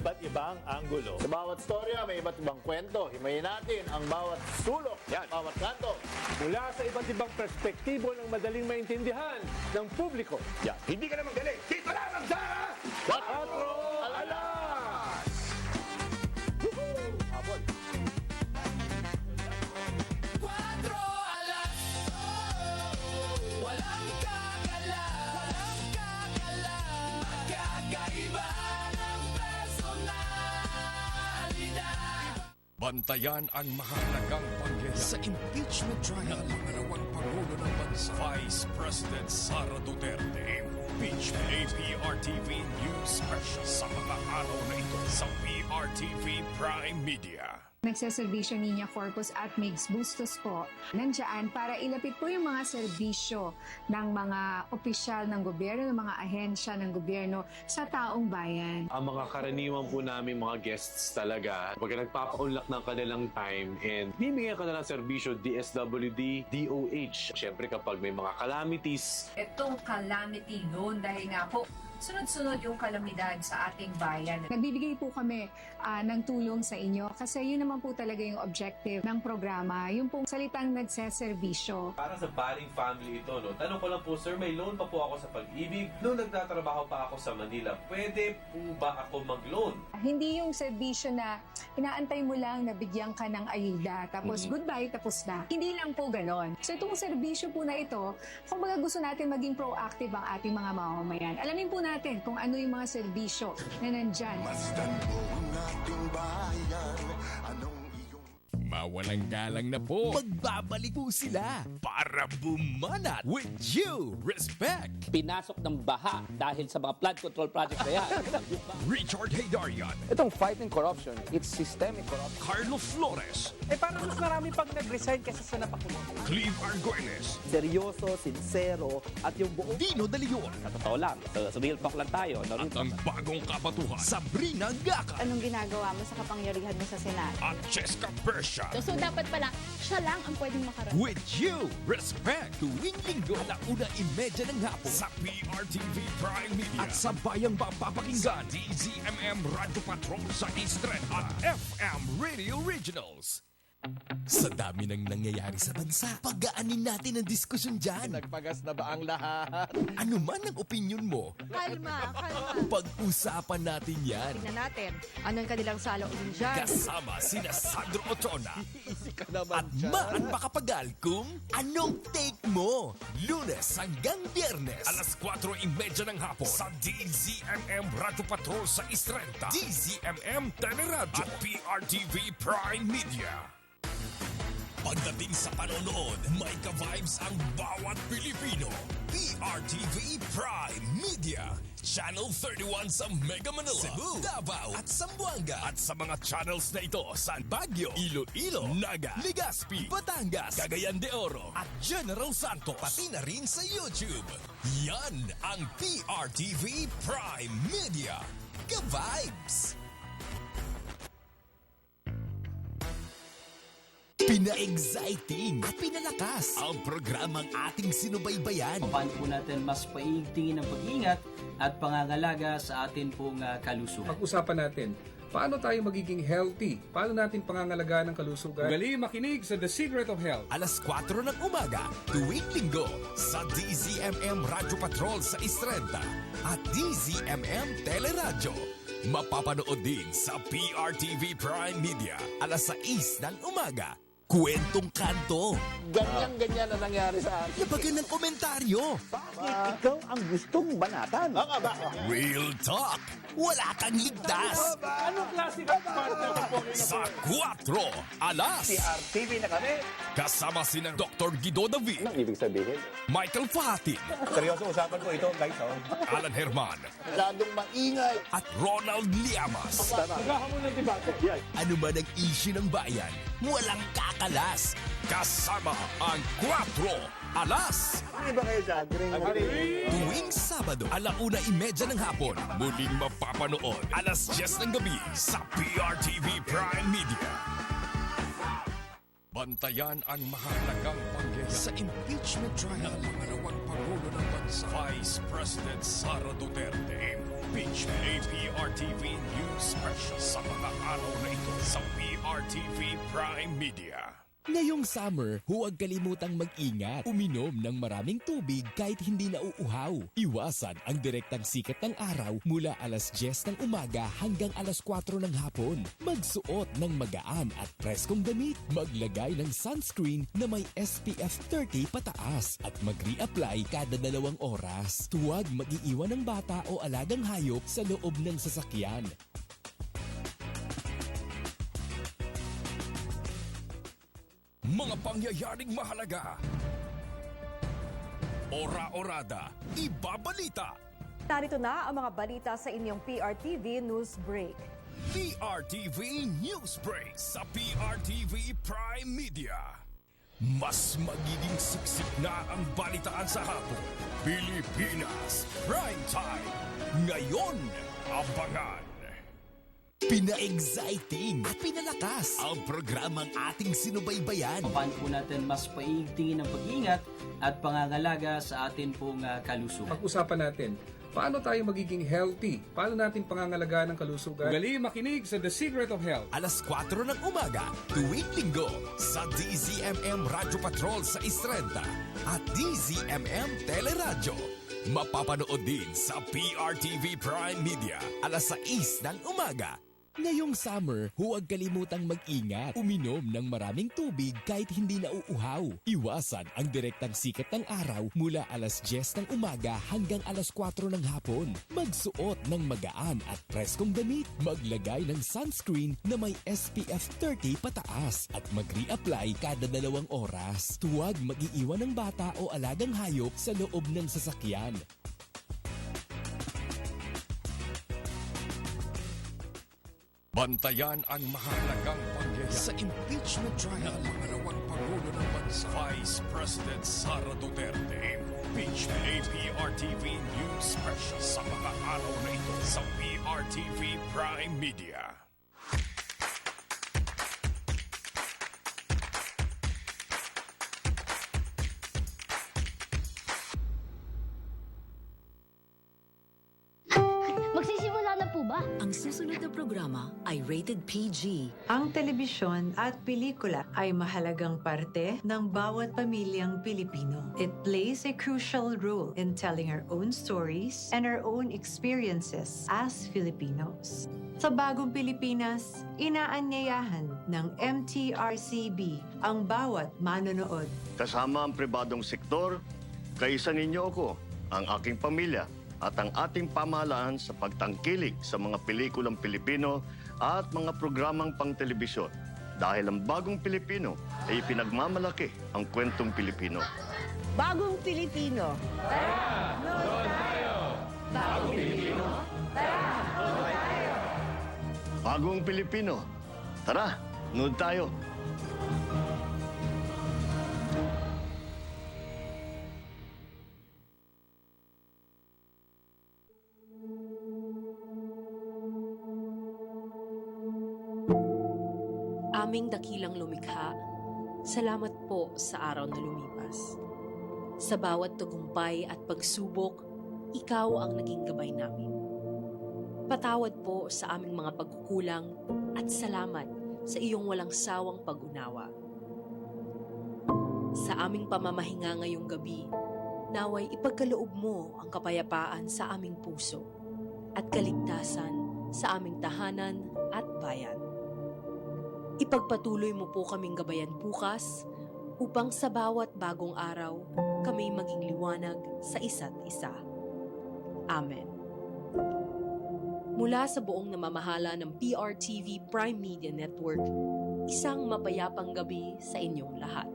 iba't ibang anggulo. Sa bawat storya, may iba't ibang kwento. Himayin natin ang bawat sulok, bawat kanto. Mula sa iba't ibang perspektibo ng madaling maintindihan ng publiko. Yan. Hindi ka naman galing. Dito lamang sa... Patro Alas! Habol. Bantayan ang mahalagang pangyayari sa impeachment trial ng pangalawang Pangulo ng Bansa, Vice President Sara Duterte. Impeachment APRTV News Special sa mga araw na ito sa PRTV Prime Media. Nagseserbisyo Niña Corpus at Migs Bustos po nandiyan para ilapit po yung mga serbisyo ng mga opisyal ng gobyerno, ng mga ahensya ng gobyerno sa taong bayan. Ang mga karaniwan po namin mga guests talaga, pag nagpapaunlak ng kanilang time and bibigyan ka na ng serbisyo DSWD, DOH. Siyempre kapag may mga calamities. Itong calamity noon dahil nga po sunod-sunod yung kalamidad sa ating bayan. Nagbibigay po kami ng tulong sa inyo kasi yun naman po talaga yung objective ng programa, yung pong salitang nagseserbisyo. Para sa Baling family ito, no? Tanong ko lang po, sir, may loan pa po ako sa Pag-ibig. Noong nagtatrabaho pa ako sa Manila, pwede po ba ako mag-loan? Hindi yung serbisyo na inaantay mo lang na bigyan ka ng ayuda, tapos goodbye, tapos na. Hindi lang po ganon. So itong serbisyo po na ito, kung baga gusto natin maging proactive ang ating mga mamamayan, alamin po natin kung ano yung mga serbisyo na nandyan. Masdan mo ang ating bayan, anong iyong... Mawalang galang na po. Magbabalik po sila para bumanat with you. Respect. Pinasok ng baha dahil sa mga flood control project na yan. Richard Haydarian. Itong fighting corruption, it's systemic corruption. Carlo Flores. Parang mas marami pag nag-resign kaysa sa napakulong. Cleve Argoines. Seryoso, sincero, at yung buong... Dino De Leon. Sa totoo lang, sa real talk lang tayo. No? At ang bagong kabatuhan, Sabrina Gaca. Anong ginagawa mo sa kapangyarihan mo sa Senado? At Jessica Persia. So dapat pala, siya lang ang pwedeng makarating. With you, respect, tuwing linggo, 1:30 ng hapon sa PRTV Prime Media at sa bayang mapapakinggan DZMM Radio Patrol sa Eastern at FM Radio Originals. Sa dami ng nangyayari sa bansa, pagaanin natin ang diskusyon dyan. Nagpagas na ba ang lahat? Ano man ang opinion mo, Kalma, kalma. pag-usapan natin yan. Tingnan natin, anong kanilang saloobin dyan? Kasama sina Sandro Otrona Easy ka naman at dyan. Maan Makapagal kung anong take mo. Lunes hanggang Biyernes, alas 4:30 ng hapon sa DZMM Radio Patrol sa Istrenta, DZMM Teleradyo at PRTV Prime Media. Pagdating sa panonood, may ka-vibes ang bawat Pilipino. PRTV Prime Media. Channel 31 sa Mega Manila, Cebu, Davao at Zamboanga. At sa mga channels na ito sa Baguio, Iloilo, Naga, Legazpi, Batangas, Cagayan de Oro at General Santos. Pati na rin sa YouTube. Yan ang PRTV Prime Media. Ka-vibes! Pina-exciting at pinalakas ang programang ating sinubaybayan. Paano po natin mas paigtingin ang pag-iingat at pangangalaga sa atin pong kalusugan? Pag-usapan natin, paano tayo magiging healthy? Paano natin pangangalagaan ng kalusugan? Ugali makinig sa The Secret of Health. Alas 4 ng umaga, tuwing linggo sa DZMM Radio Patrol sa Istrenta at DZMM Teleradyo. Mapapanood din sa PRTV Prime Media alas 6 ng umaga. Kwentong kanto. Ganyan-ganyan na nangyari sa akin. Yabagan ng komentaryo. Bakit ikaw ang gustong banatan? Real talk. Wala kang ligtas. Anong klase ng partner po? Sa 4 alas. PRTV na kami. Kasama sina Dr. Guido David, Anong ibig sabihin? Michael Fahatin, Seryoso usapan ko ito, guys. Alan Herman, Masyadong maingay. at Ronald Llamas. Naghahamon ng debate. Ano man ang issue ng bayan, walang kakalas. Kasama ang 4 alas. Hindi ba kayo sa Tuwing Sabado, 1:30 ng hapon, muling mapapanood alas 10 ng gabi sa PRTV Prime Media. Bantayan ang mahalagang pangyayari sa impeachment trial ng pangalawang Pangulo ng Bansa, Vice President Sara Duterte. Impeachment. PRTV News Special sa mga araw na ito sa PRTV Prime Media. Ngayong summer, huwag kalimutang mag-ingat. Uminom ng maraming tubig kahit hindi nauuhaw. Iwasan ang direktang sikat ng araw mula alas 10 ng umaga hanggang alas 4 ng hapon. Magsuot ng magaan at preskong damit. Maglagay ng sunscreen na may SPF 30 pataas at mag-reapply kada 2 oras. Huwag mag-iiwan ng bata o alagang hayop sa loob ng sasakyan. Mga pangyayaring mahalaga. Ora-orada, ibabalita. Narito na ang mga balita sa inyong PRTV News Break. PRTV News Break sa PRTV Prime Media. Mas magiging siksik na ang balitaan sa hapon. Pilipinas Prime Time. Ngayon, abangan. Pina-exciting at pinalakas ang programang ating sinubaybayan. Paano po natin mas paigtingin ang pag-iingat at pangangalaga sa atin pong kalusugan? Pag-usapan natin, paano tayo magiging healthy? Paano natin pangangalagaan ng kalusugan? Ugali makinig sa The Secret of Health. Alas 4 ng umaga, tuwing linggo, sa DZMM Radyo Patrol sa Istrenta at DZMM Teleradyo. Mapapanood din sa PRTV Prime Media, alas 6 ng umaga. Ngayong summer, huwag kalimutang mag-ingat. Uminom ng maraming tubig kahit hindi nauuhaw. Iwasan ang direktang sikat ng araw mula alas 10 ng umaga hanggang alas 4 ng hapon. Magsuot ng magaan at preskong damit. Maglagay ng sunscreen na may SPF 30 pataas at mag-reapply kada 2 oras. Huwag mag-iiwan ng bata o alagang hayop sa loob ng sasakyan. Bantayan ang mahalagang pangyayari sa impeachment trial ng pangalawang Pangulo ng Bansa, Vice President Sara Duterte. Impeachment. PRTV News Special sa mga araw na ito sa PRTV Prime Media. Magsisimula na po ba? Ang susunod na programa ay rated PG. Ang telebisyon at pelikula ay mahalagang parte ng bawat pamilyang Pilipino. It plays a crucial role in telling our own stories and our own experiences as Filipinos. Sa bagong Pilipinas, inaanyayahan ng MTRCB ang bawat manonood. Kasama ang pribadong sektor, kaisa ninyo ako, ang aking pamilya, at ang ating pamahalaan sa pagtangkilik sa mga pelikulang Pilipino at mga programang pang-telebisyon. Dahil ang bagong Pilipino ay pinagmamalaki ang kwentong Pilipino. Bagong Pilipino. Tara! Nood tayo! Bagong Pilipino. Tara! Nood tayo! Bagong Pilipino. Tara! Nood tayo! Aming dakilang lumikha, salamat po sa araw na lumipas. Sa bawat tagumpay at pagsubok, ikaw ang naging gabay namin. Patawad po sa aming mga pagkukulang at salamat sa iyong walang sawang pag-unawa. Sa aming pamamahinga ngayong gabi, naway ipagkaloob mo ang kapayapaan sa aming puso at kaligtasan sa aming tahanan at bayan. Ipagpatuloy mo po kaming gabayan bukas upang sa bawat bagong araw kami maging liwanag sa isa't isa. Amen. Mula sa buong namamahala ng PRTV Prime Media Network, isang mapayapang gabi sa inyong lahat.